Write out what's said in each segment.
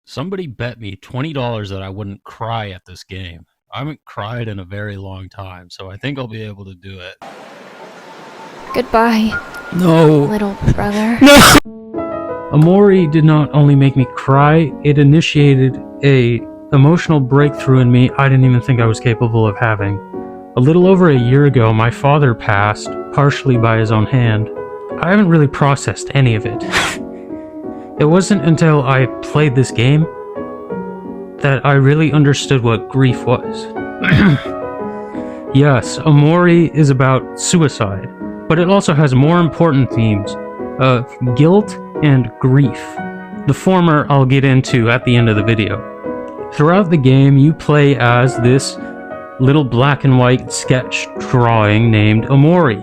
Somebody bet me $20 that I wouldn't cry at this game. I haven't cried in a very long time, so I think I'll be able to do it. Goodbye, No. little brother. No! Omori did not only make me cry, it initiated a emotional breakthrough in me I didn't even think I was capable of having. A little over a year ago, my father passed, partially by his own hand. I haven't really processed any of it. It wasn't until I played this game that I really understood what grief was. Yes, Omori is about suicide, but it also has more important themes of guilt and grief. The former I'll get into at the end of the video. Throughout the game, you play as this little black and white sketch drawing named Omori.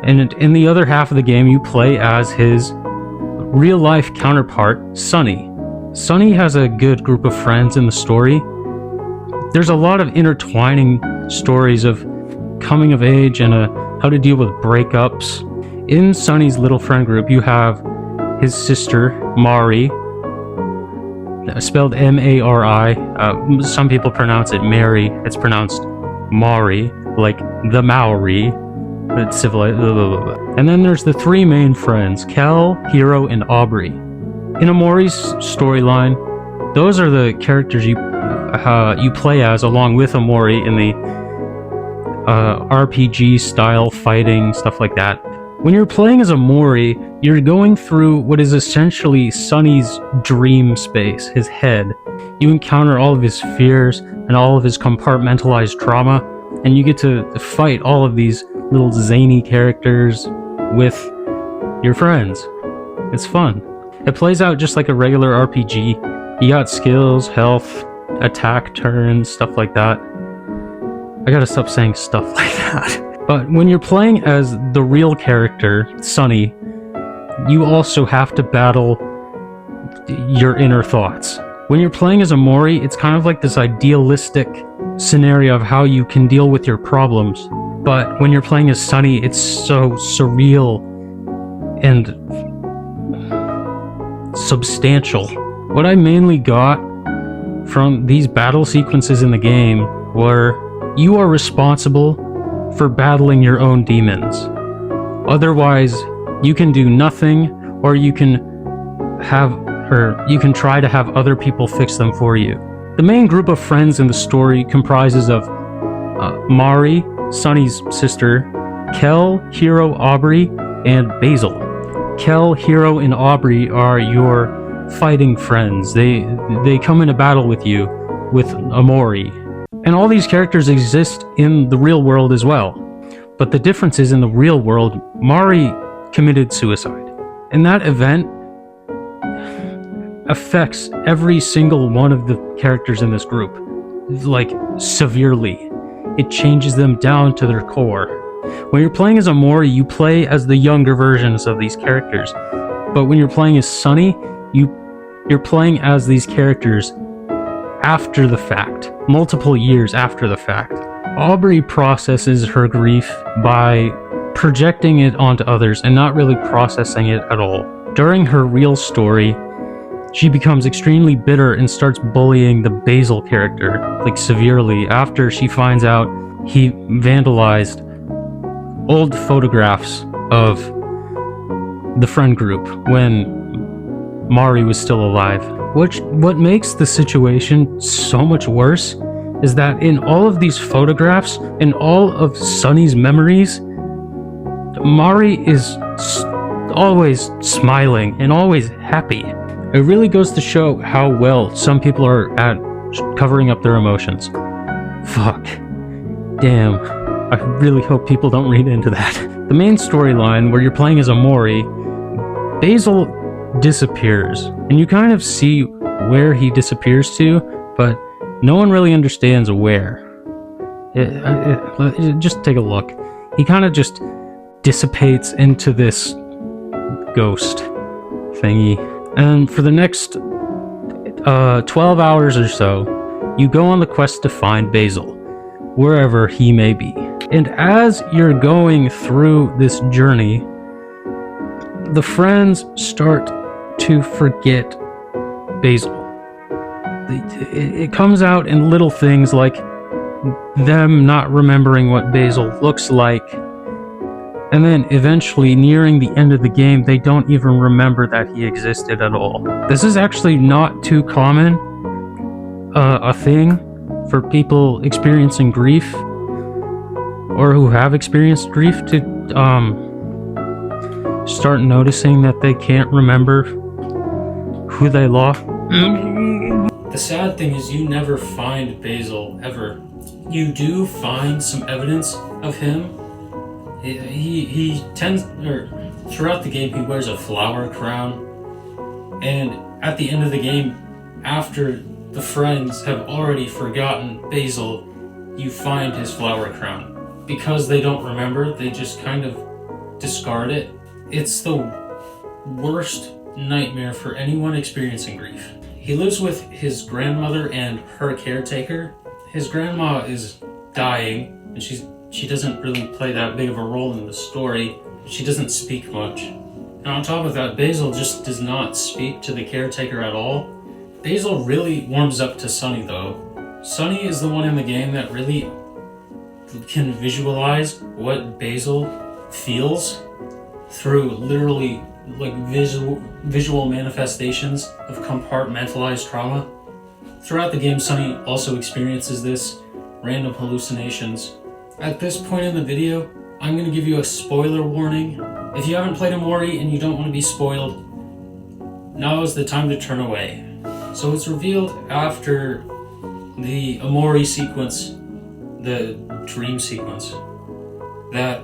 And in the other half of the game, you play as his real-life counterpart, Sunny. Sunny has a good group of friends in the story. There's a lot of intertwining stories of coming of age and how to deal with breakups. In Sunny's little friend group, you have his sister, Mari, spelled M-A-R-I. Some people pronounce it Mary. It's pronounced Mari, like the Maori. But civilized. And then there's the three main friends, Kel, Hiro, and Aubrey. In Omori's storyline, those are the characters you play as along with Omori in the RPG style fighting, stuff like that. When you're playing as Omori, you're going through what is essentially Sunny's dream space, his head. You encounter all of his fears and all of his compartmentalized trauma, and you get to fight all of these little zany characters with your friends. It's fun. It plays out just like a regular RPG. You got skills, health, attack turns, stuff like that. I gotta stop saying stuff like that. But when you're playing as the real character, Sunny, you also have to battle your inner thoughts. When you're playing as Omori, it's kind of like this idealistic scenario of how you can deal with your problems. But when you're playing as Sunny, it's so surreal and substantial. What I mainly got from these battle sequences in the game were you are responsible for battling your own demons. Otherwise, you can do nothing, or you can try to have other people fix them for you. The main group of friends in the story comprises of Mari, Sunny's sister, Kel, Hiro, Aubrey, and Basil. Kel, Hiro, and Aubrey are your fighting friends. They come into battle with you, with Omori. And all these characters exist in the real world as well. But the difference is, in the real world, Mari committed suicide. And that event affects every single one of the characters in this group, like, severely. It changes them down to their core. When you're playing as Omori, you play as the younger versions of these characters. But when you're playing as Sunny, you're playing as these characters after the fact, multiple years after the fact. Aubrey processes her grief by projecting it onto others and not really processing it at all. During her real story, she becomes extremely bitter and starts bullying the Basil character, like, severely, after she finds out he vandalized old photographs of the friend group when Mari was still alive. What makes the situation so much worse is that in all of these photographs, in all of Sunny's memories, Mari is always smiling and always happy. It really goes to show how well some people are at covering up their emotions. Fuck. Damn. I really hope people don't read into that. The main storyline, where you're playing as Omori, Basil disappears, and you kind of see where he disappears to, but no one really understands where. Just take a look. He kind of just dissipates into this ghost thingy. And for the next 12 hours or so, you go on the quest to find Basil, wherever he may be. And as you're going through this journey, the friends start to forget Basil. It comes out in little things like them not remembering what Basil looks like, and then eventually, nearing the end of the game, they don't even remember that he existed at all. This is actually not too common a thing for people experiencing grief, or who have experienced grief, to start noticing that they can't remember who they lost. The sad thing is you never find Basil, ever. You do find some evidence of him. He tends, or throughout the game, he wears a flower crown. And at the end of the game, after the friends have already forgotten Basil, you find his flower crown. Because they don't remember, they just kind of discard it. It's the worst nightmare for anyone experiencing grief. He lives with his grandmother and her caretaker. His grandma is dying, and she doesn't really play that big of a role in the story. She doesn't speak much. And on top of that, Basil just does not speak to the caretaker at all. Basil really warms up to Sunny though. Sunny is the one in the game that really can visualize what Basil feels through literally like visual manifestations of compartmentalized trauma. Throughout the game, Sunny also experiences this, random hallucinations. At this point in the video, I'm going to give you a spoiler warning. If you haven't played Omori and you don't want to be spoiled, now is the time to turn away. So it's revealed after the Omori sequence, the dream sequence, that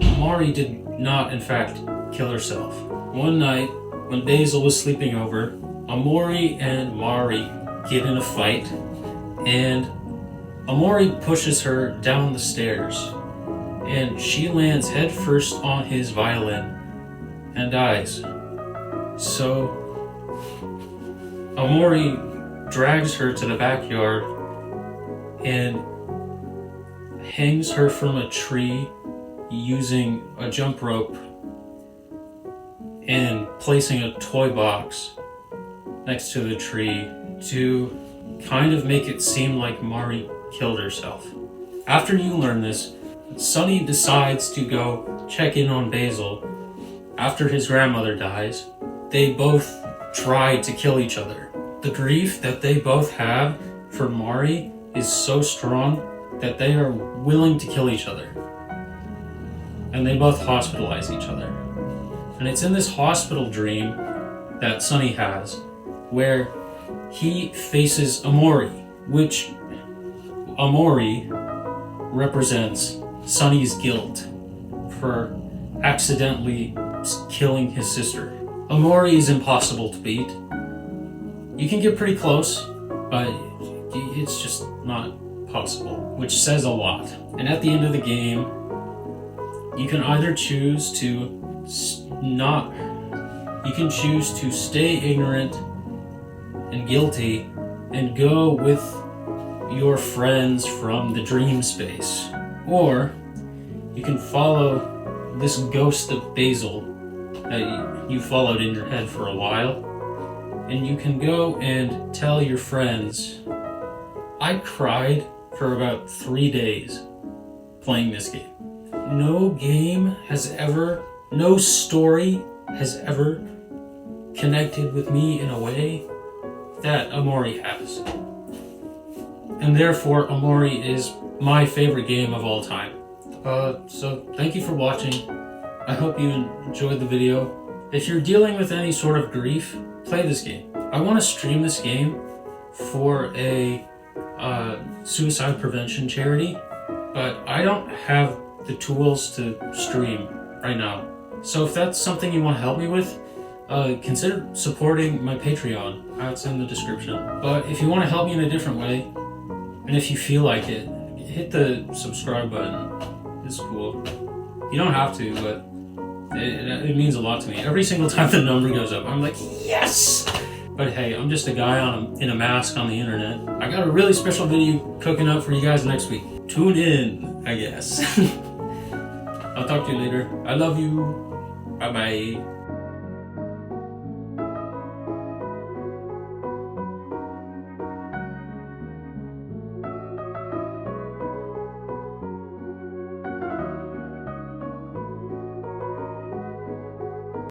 Omori did not in fact kill herself. One night, when Basil was sleeping over, Omori and Mari get in a fight, and Omori pushes her down the stairs, and she lands headfirst on his violin and dies. So Omori drags her to the backyard and hangs her from a tree using a jump rope and placing a toy box next to the tree to kind of make it seem like Mari killed herself. After you learn this, Sunny decides to go check in on Basil. After his grandmother dies, they both try to kill each other. The grief that they both have for Mari is so strong that they are willing to kill each other. And they both hospitalize each other. And it's in this hospital dream that Sunny has where he faces Omori, which Omori represents Sunny's guilt for accidentally killing his sister. Omori is impossible to beat. You can get pretty close, but it's just not possible, which says a lot. And at the end of the game, you can either choose to stay ignorant and guilty and go with your friends from the dream space, or you can follow this ghost of Basil that you followed in your head for a while, and you can go and tell your friends. I cried for about 3 days playing this game. No story has ever connected with me in a way that Omori has. And therefore, Omori is my favorite game of all time. So thank you for watching. I hope you enjoyed the video. If you're dealing with any sort of grief, play this game. I want to stream this game for a suicide prevention charity, but I don't have the tools to stream right now. So if that's something you want to help me with, consider supporting my Patreon. That's in the description. But if you want to help me in a different way, and if you feel like it, hit the subscribe button. It's cool. You don't have to, but it means a lot to me. Every single time the number goes up, I'm like, yes! But hey, I'm just a guy in a mask on the internet. I got a really special video cooking up for you guys next week. Tune in, I guess. I'll talk to you later. I love you. Bye-bye.